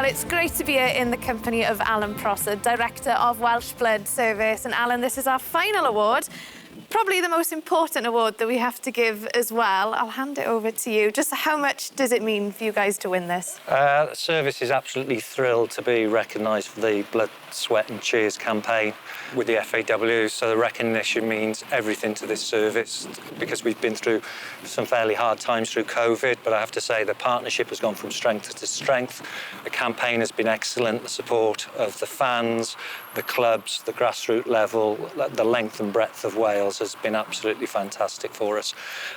Well, it's great to be here in the company of Alan Prosser, Director of Welsh Blood Service. And Alan, this is our final award. Probably the most important award that we have to give as well. I'll hand it over to you. Just how much does it mean for you guys to win this? The service is absolutely thrilled to be recognised for the Blood, Sweat and Cheers campaign with the FAW. So the recognition means everything to this service because we've been through some fairly hard times through COVID, but I have to say the partnership has gone from strength to strength. The campaign has been excellent. The support of the fans, the clubs, the grassroots level, the length and breadth of Wales has been absolutely fantastic for us.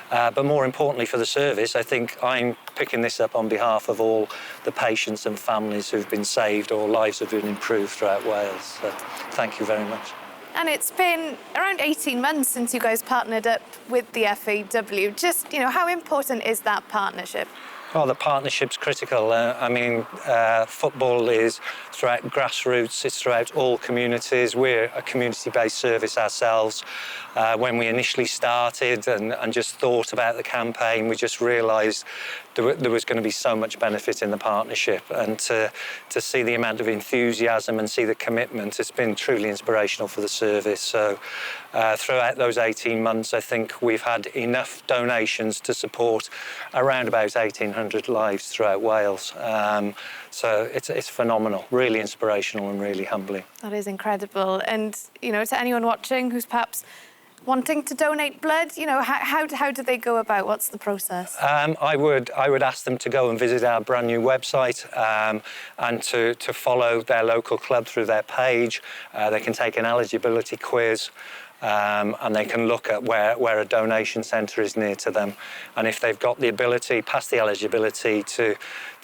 But more importantly for the service, I think I'm picking this up on behalf of all the patients and families who've been saved or lives have been improved throughout Wales. So thank you very much. And it's been around 18 months since you guys partnered up with the FAW. Just, how important is that partnership? Well, the partnership's critical. Football is throughout grassroots, it's throughout all communities. We're a community-based service ourselves. When we initially started and just thought about the campaign, we just realised there was going to be so much benefit in the partnership. And to see the amount of enthusiasm and see the commitment, it's been truly inspirational for the service. So throughout those 18 months, I think we've had enough donations to support around about 1,800 lives throughout Wales. So it's phenomenal, really inspirational and really humbling. That is incredible. And, to anyone watching who's perhaps wanting to donate blood, how do they go about? What's the process? I would ask them to go and visit our brand new website and to follow their local club through their page. They can take an eligibility quiz. And they can look at where a donation centre is near to them. And if they've got the ability, past the eligibility, to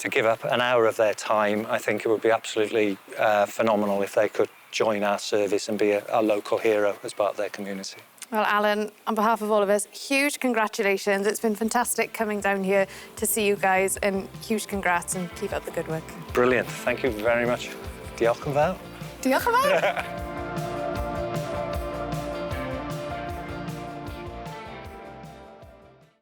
give up an hour of their time, I think it would be absolutely phenomenal if they could join our service and be a local hero as part of their community. Well, Alan, on behalf of all of us, huge congratulations. It's been fantastic coming down here to see you guys, and huge congrats and keep up the good work. Brilliant. Thank you very much. Diolch yn fawr. Diolch yn fawr.